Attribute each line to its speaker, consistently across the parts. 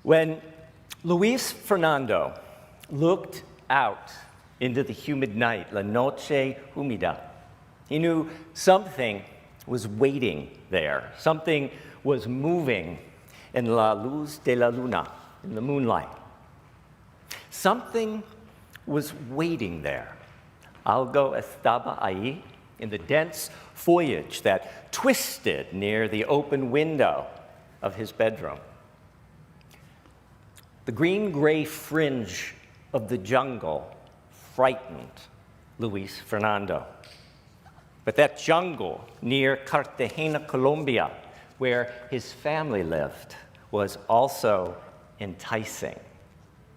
Speaker 1: When Luis Fernando looked out into the humid night, la noche humida, he knew something was waiting there. Something was moving in la luz de la luna, in the moonlight. Something was waiting there. Algo estaba ahí, in the dense foliage that twisted near the open window of his bedroom. The green-gray fringe of the jungle frightened Luis Fernando. But that jungle near Cartagena, Colombia, where his family lived, was also enticing,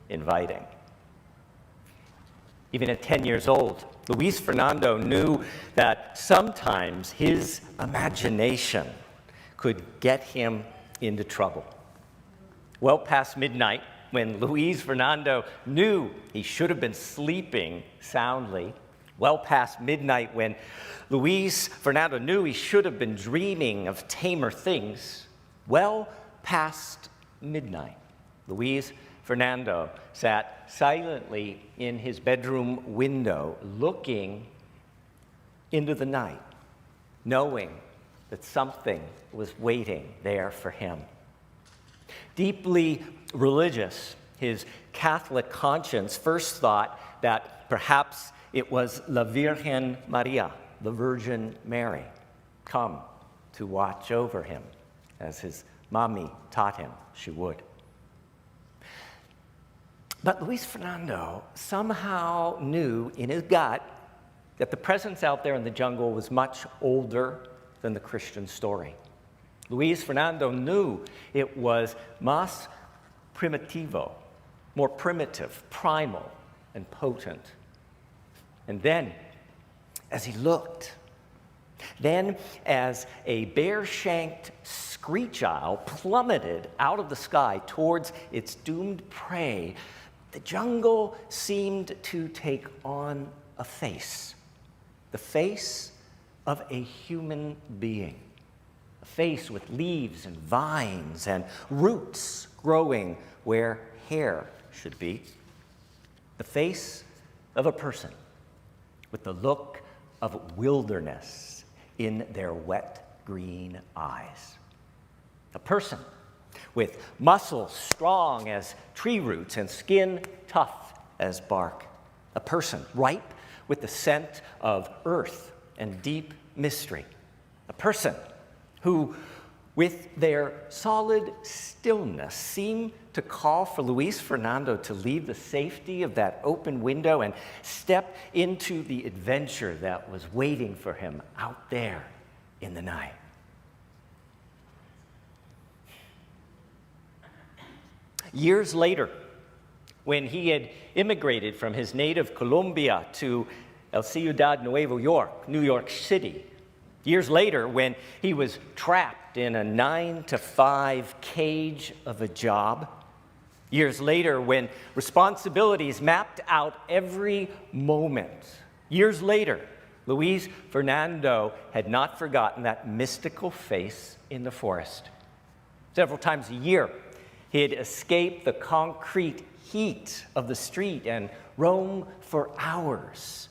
Speaker 1: inviting. Even at 10 years old, Luis Fernando knew that sometimes his imagination could get him into trouble. Well past midnight, when Luis Fernando knew he should have been sleeping soundly, well past midnight when Luis Fernando knew he should have been dreaming of tamer things, well past midnight, Luis Fernando sat silently in his bedroom window, looking into the night, knowing that something was waiting there for him. Deeply religious, his Catholic conscience first thought that perhaps it was La Virgen Maria, the Virgin Mary, come to watch over him, as his mommy taught him she would. But Luis Fernando somehow knew in his gut that the presence out there in the jungle was much older than the Christian story. Luis Fernando knew it was más primitivo, more primitive, primal, and potent. And then, as he looked, then as a bare-shanked screech owl plummeted out of the sky towards its doomed prey, the jungle seemed to take on a face, the face of a human being. A face with leaves and vines and roots growing where hair should be. The face of a person with the look of wilderness in their wet green eyes. A person with muscles strong as tree roots and skin tough as bark. A person ripe with the scent of earth and deep mystery. A person who, with their solid stillness, seemed to call for Luis Fernando to leave the safety of that open window and step into the adventure that was waiting for him out there in the night. Years later, when he had immigrated from his native Colombia to El Ciudad Nuevo York, New York City, years later, when he was trapped in a 9-to-5 cage of a job, years later, when responsibilities mapped out every moment, years later, Luis Fernando had not forgotten that mystical face in the forest. Several times a year, he'd escape the concrete heat of the street and roam for hours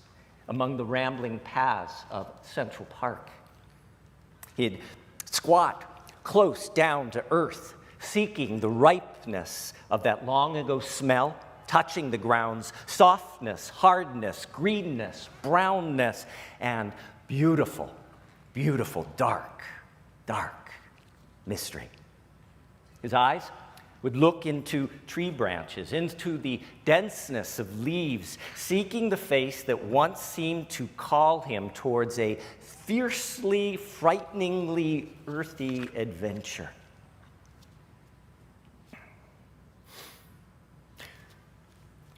Speaker 1: among the rambling paths of Central Park. He'd squat close down to earth, seeking the ripeness of that long-ago smell, touching the ground's softness, hardness, greenness, brownness, and beautiful, beautiful, dark, dark mystery. His eyes would look into tree branches, into the denseness of leaves, seeking the face that once seemed to call him towards a fiercely, frighteningly earthy adventure.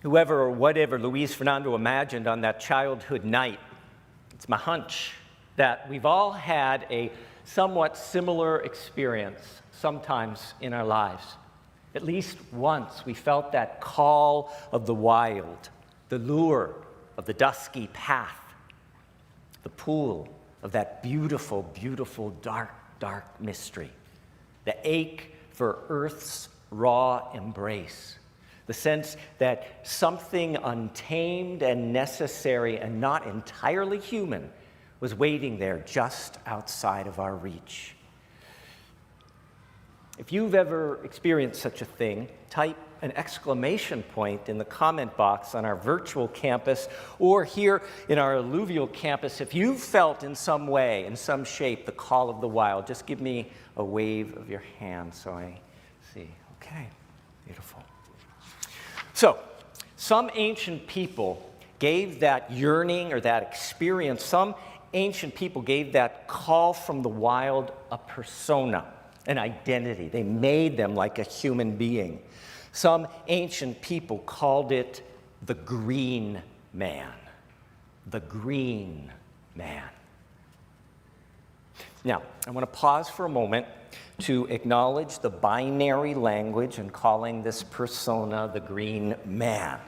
Speaker 1: Whoever or whatever Luis Fernando imagined on that childhood night, it's my hunch that we've all had a somewhat similar experience sometimes in our lives. At least once we felt that call of the wild, the lure of the dusky path, the pull of that beautiful, beautiful, dark, dark mystery, the ache for Earth's raw embrace, the sense that something untamed and necessary and not entirely human was waiting there just outside of our reach. If you've ever experienced such a thing, type an exclamation point in the comment box on our virtual campus or here in our Alluvial campus. If you've felt in some way, in some shape, the call of the wild, just give me a wave of your hand so I see. Okay, beautiful. So, some ancient people gave that yearning or that experience, some ancient people gave that call from the wild a persona, an identity. They made them like a human being. Some ancient people called it the green man. The green man. Now, I want to pause for a moment to acknowledge the binary language in calling this persona the green man.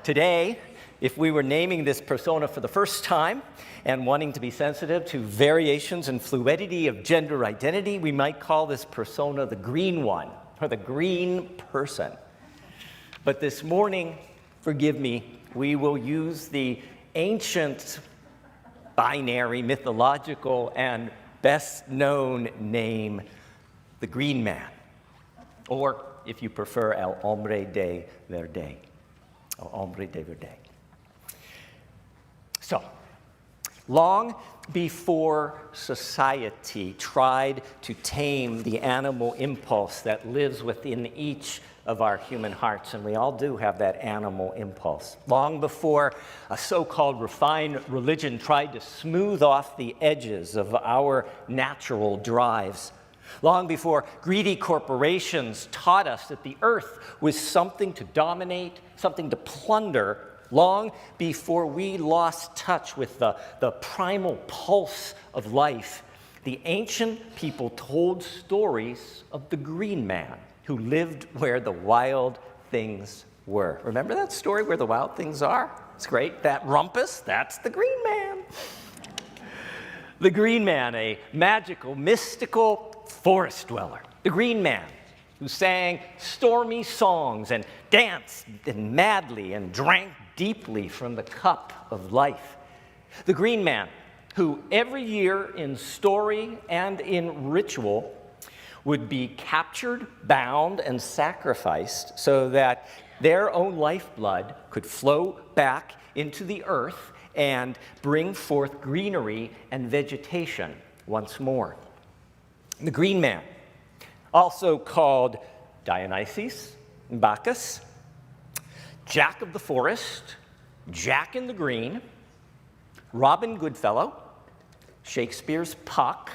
Speaker 1: Today, if we were naming this persona for the first time and wanting to be sensitive to variations and fluidity of gender identity, we might call this persona the green one, or the green person. But this morning, forgive me, we will use the ancient, binary, mythological, and best-known name, the green man. Or, if you prefer, el hombre de verde. El hombre de verde. So, long before society tried to tame the animal impulse that lives within each of our human hearts, and we all do have that animal impulse. Long before a so-called refined religion tried to smooth off the edges of our natural drives. Long before greedy corporations taught us that the earth was something to dominate, something to plunder. Long before we lost touch with the primal pulse of life, the ancient people told stories of the green man who lived where the wild things were. Remember that story where the wild things are? It's great. That rumpus, that's the green man. The green man, a magical, mystical forest dweller. The green man who sang stormy songs and danced madly and drank deeply from the cup of life. The green man who every year in story and in ritual would be captured, bound, and sacrificed so that their own lifeblood could flow back into the earth and bring forth greenery and vegetation once more. The green man, also called Dionysus, Bacchus, Jack of the Forest, Jack in the Green, Robin Goodfellow, Shakespeare's Puck,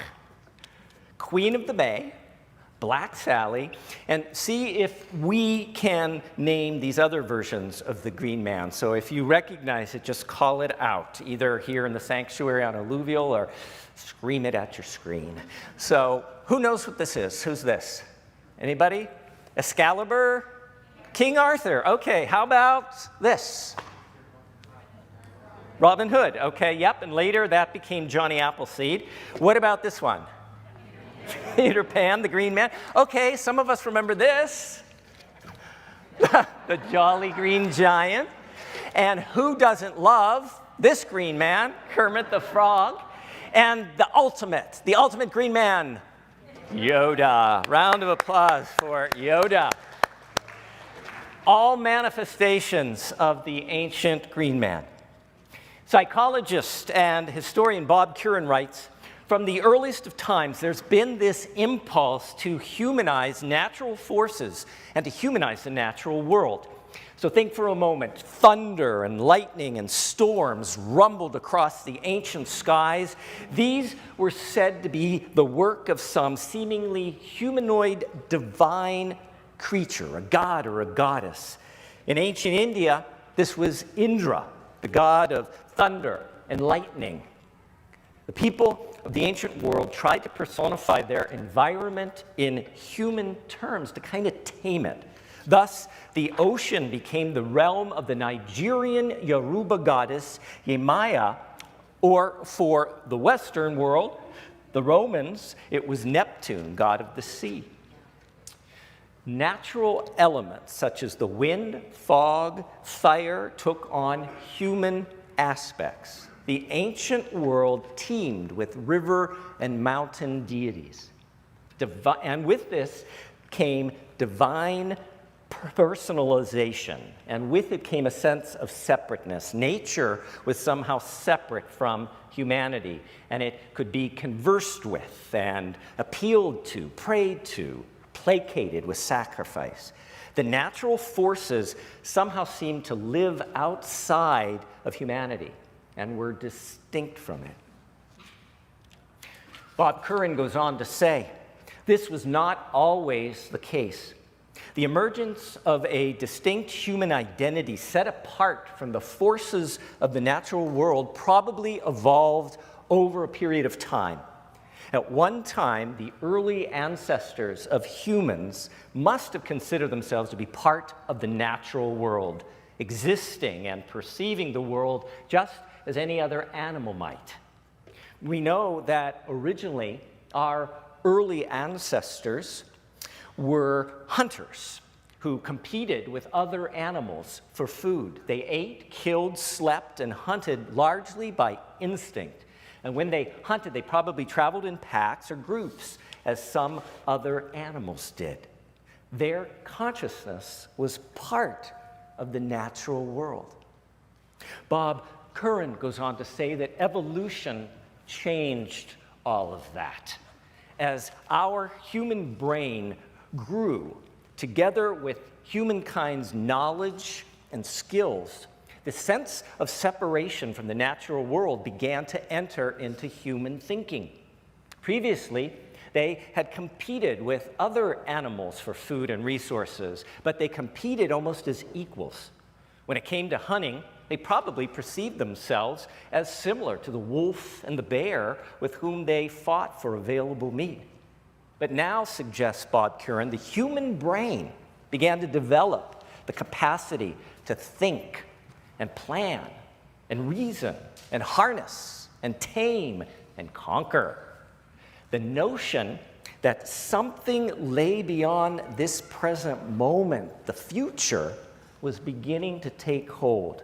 Speaker 1: Queen of the Bay, Black Sally, and see if we can name these other versions of the green man. So if you recognize it, just call it out, either here in the sanctuary on Alluvial or scream it at your screen. So who knows what this is? Who's this? Anybody? Excalibur? King Arthur. Okay, how about this? Robin Hood. Okay, yep, and later that became Johnny Appleseed. What about this one? Peter Pan, the green man. Okay, some of us remember this. The Jolly Green Giant. And who doesn't love this green man? Kermit the Frog. And the ultimate green man, Yoda. Round of applause for Yoda. All manifestations of the ancient green man. Psychologist and historian Bob Curran writes, from the earliest of times, there's been this impulse to humanize natural forces and to humanize the natural world. So think for a moment, thunder and lightning and storms rumbled across the ancient skies. These were said to be the work of some seemingly humanoid divine creature, a god or a goddess. In ancient India, this was Indra, the god of thunder and lightning. The people of the ancient world tried to personify their environment in human terms to kind of tame it. Thus, the ocean became the realm of the Nigerian Yoruba goddess Yemaya, or for the Western world, the Romans, it was Neptune, god of the sea. natural elements such as the wind, fog, fire took on human aspects. The ancient world teemed with river and mountain deities. And with this came divine personalization, and with it came a sense of separateness. Nature was somehow separate from humanity, and it could be conversed with and appealed to, prayed to, placated with sacrifice. The natural forces somehow seemed to live outside of humanity and were distinct from it. Bob Curran goes on to say, this was not always the case. The emergence of a distinct human identity set apart from the forces of the natural world probably evolved over a period of time. At one time, the early ancestors of humans must have considered themselves to be part of the natural world, existing and perceiving the world just as any other animal might. We know that originally our early ancestors were hunters who competed with other animals for food. They ate, killed, slept, and hunted largely by instinct. And when they hunted, they probably traveled in packs or groups, as some other animals did. Their consciousness was part of the natural world. Bob Curran goes on to say that evolution changed all of that. As our human brain grew together with humankind's knowledge and skills, the sense of separation from the natural world began to enter into human thinking. Previously, they had competed with other animals for food and resources, but they competed almost as equals. When it came to hunting, they probably perceived themselves as similar to the wolf and the bear with whom they fought for available meat. But now, suggests Bob Curran, the human brain began to develop the capacity to think and plan and reason and harness and tame and conquer. The notion that something lay beyond this present moment, the future, was beginning to take hold.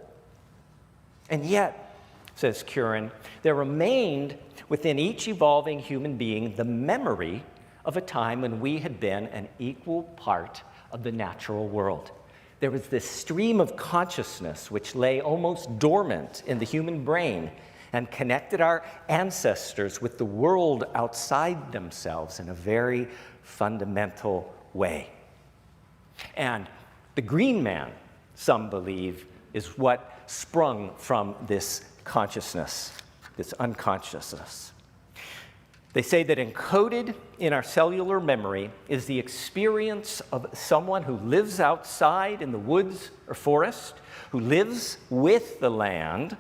Speaker 1: And yet, says Curran, there remained within each evolving human being the memory of a time when we had been an equal part of the natural world. There was this stream of consciousness which lay almost dormant in the human brain and connected our ancestors with the world outside themselves in a very fundamental way. And the green man, some believe, is what sprung from this consciousness, this unconsciousness. They say that encoded in our cellular memory is the experience of someone who lives outside in the woods or forest, who lives with the land,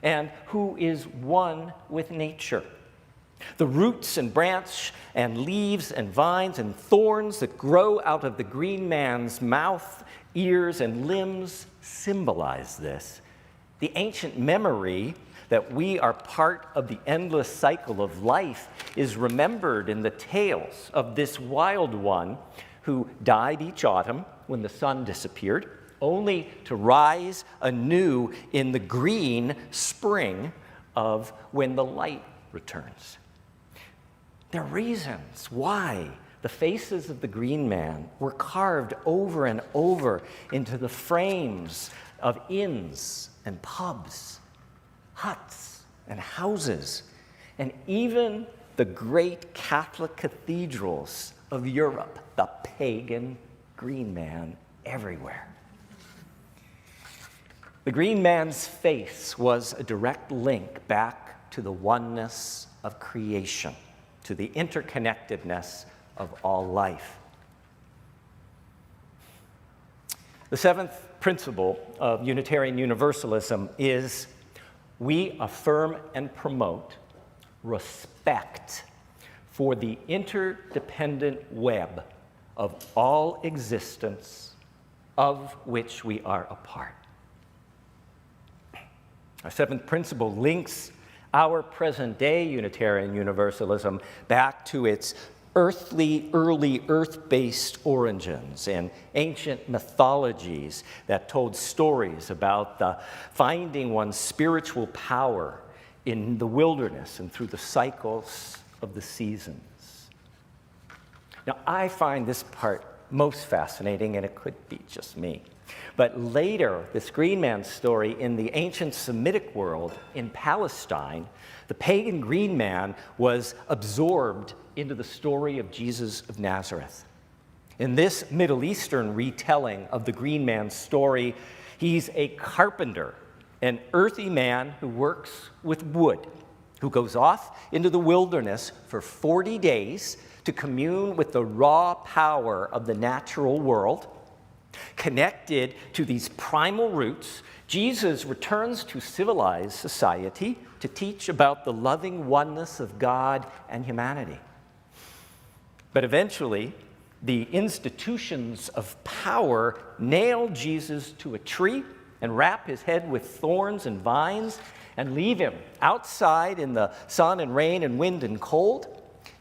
Speaker 1: and who is one with nature. The roots and branch and leaves and vines and thorns that grow out of the green man's mouth, ears, and limbs symbolize this. The ancient memory that we are part of the endless cycle of life is remembered in the tales of this wild one who died each autumn when the sun disappeared, only to rise anew in the green spring of when the light returns. There are reasons why the faces of the green man were carved over and over into the frames of inns and pubs, huts and houses, and even the great Catholic cathedrals of Europe, the pagan green man everywhere. The green man's face was a direct link back to the oneness of creation, to the interconnectedness of all life. The seventh principle of Unitarian Universalism is we affirm and promote respect for the interdependent web of all existence of which we are a part. Our seventh principle links our present-day Unitarian Universalism back to its earthly, early earth-based origins and ancient mythologies that told stories about the finding one's spiritual power in the wilderness and through the cycles of the seasons. Now, I find this part most fascinating, and it could be just me. But later, this green man story in the ancient Semitic world in Palestine, the pagan green man was absorbed into the story of Jesus of Nazareth. In this Middle Eastern retelling of the green man's story, he's a carpenter, an earthy man who works with wood, who goes off into the wilderness for 40 days to commune with the raw power of the natural world. Connected to these primal roots, Jesus returns to civilized society to teach about the loving oneness of God and humanity. But eventually, the institutions of power nail Jesus to a tree and wrap his head with thorns and vines and leave him outside in the sun and rain and wind and cold.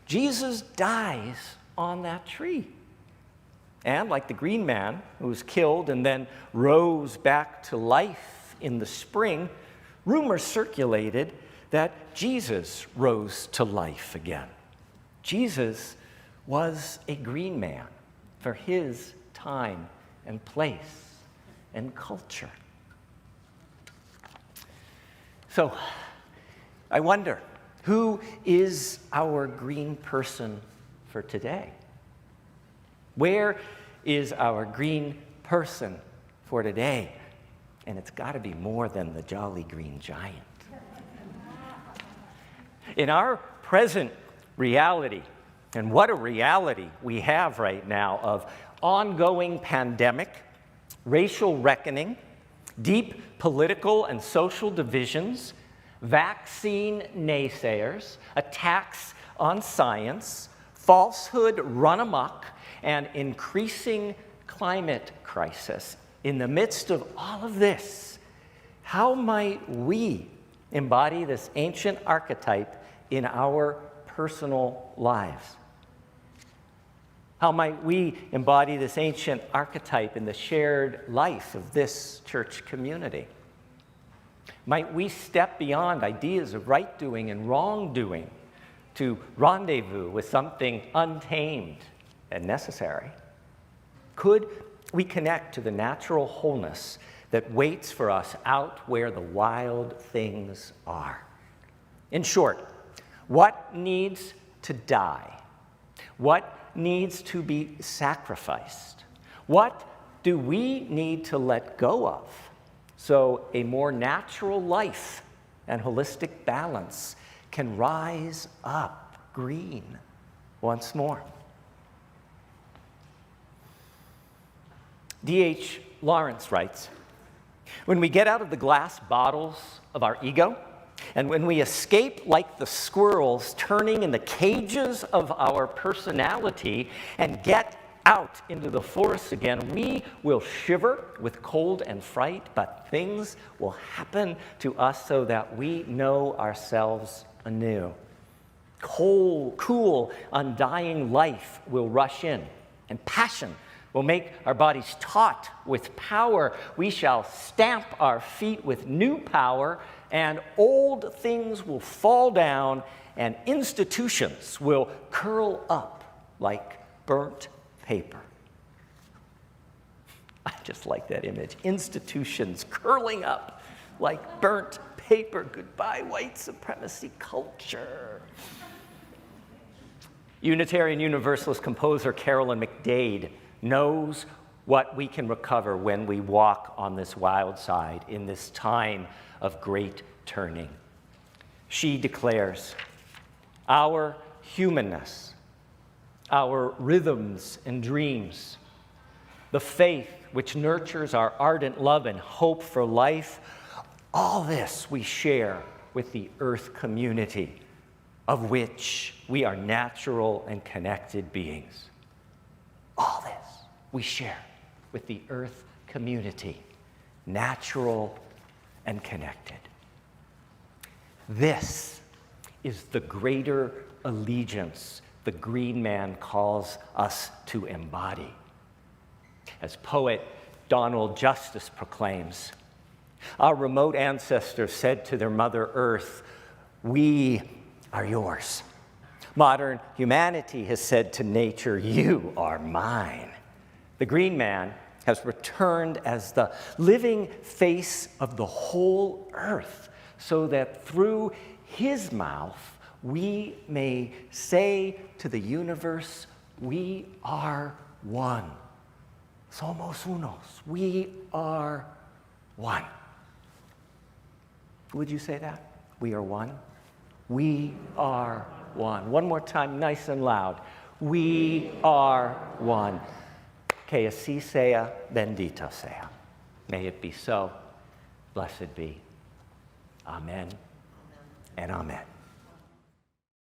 Speaker 1: Jesus dies on that tree. And like the green man who was killed and then rose back to life in the spring, rumors circulated that Jesus rose to life again. Jesus was a green man for his time and place and culture. So I wonder, who is our green person for today? Where is our green person for today? And it's got to be more than the jolly green giant. In our present reality, and what a reality we have right now of ongoing pandemic, racial reckoning, deep political and social divisions, vaccine naysayers, attacks on science, falsehood run amok, and increasing climate crisis. In the midst of all of this, how might we embody this ancient archetype in our personal lives? How might we embody this ancient archetype in the shared life of this church community? Might we step beyond ideas of right doing and wrong doing to rendezvous with something untamed and necessary? Could we connect to the natural wholeness that waits for us out where the wild things are? In short, what needs to die? What needs to be sacrificed? What do we need to let go of so a more natural life and holistic balance can rise up green once more? D.H. Lawrence writes, "When we get out of the glass bottles of our ego, and when we escape like the squirrels turning in the cages of our personality and get out into the forest again, we will shiver with cold and fright, but things will happen to us so that we know ourselves anew. Cool, undying life will rush in, and passion will make our bodies taut with power. We shall stamp our feet with new power, and old things will fall down, and institutions will curl up like burnt paper." I just like that image. Institutions curling up like burnt paper. Goodbye, white supremacy culture. Unitarian Universalist composer Carolyn McDade knows what we can recover when we walk on this wild side in this time of great turning. She declares, "Our humanness, our rhythms and dreams, the faith which nurtures our ardent love and hope for life, all this we share with the earth community, of which we are natural and connected beings." All this we share with the earth community, natural and connected. This is the greater allegiance the green man calls us to embody. As poet Donald Justice proclaims, our remote ancestors said to their Mother Earth, "We are yours." Modern humanity has said to nature, "You are mine." The green man has returned as the living face of the whole earth, so that through his mouth we may say to the universe, "We are one." Somos unos. We are one. Would you say that? We are one. We are one. One more time, nice and loud. We are one. Que así sea, bendito sea. May it be so. Blessed be. Amen and amen.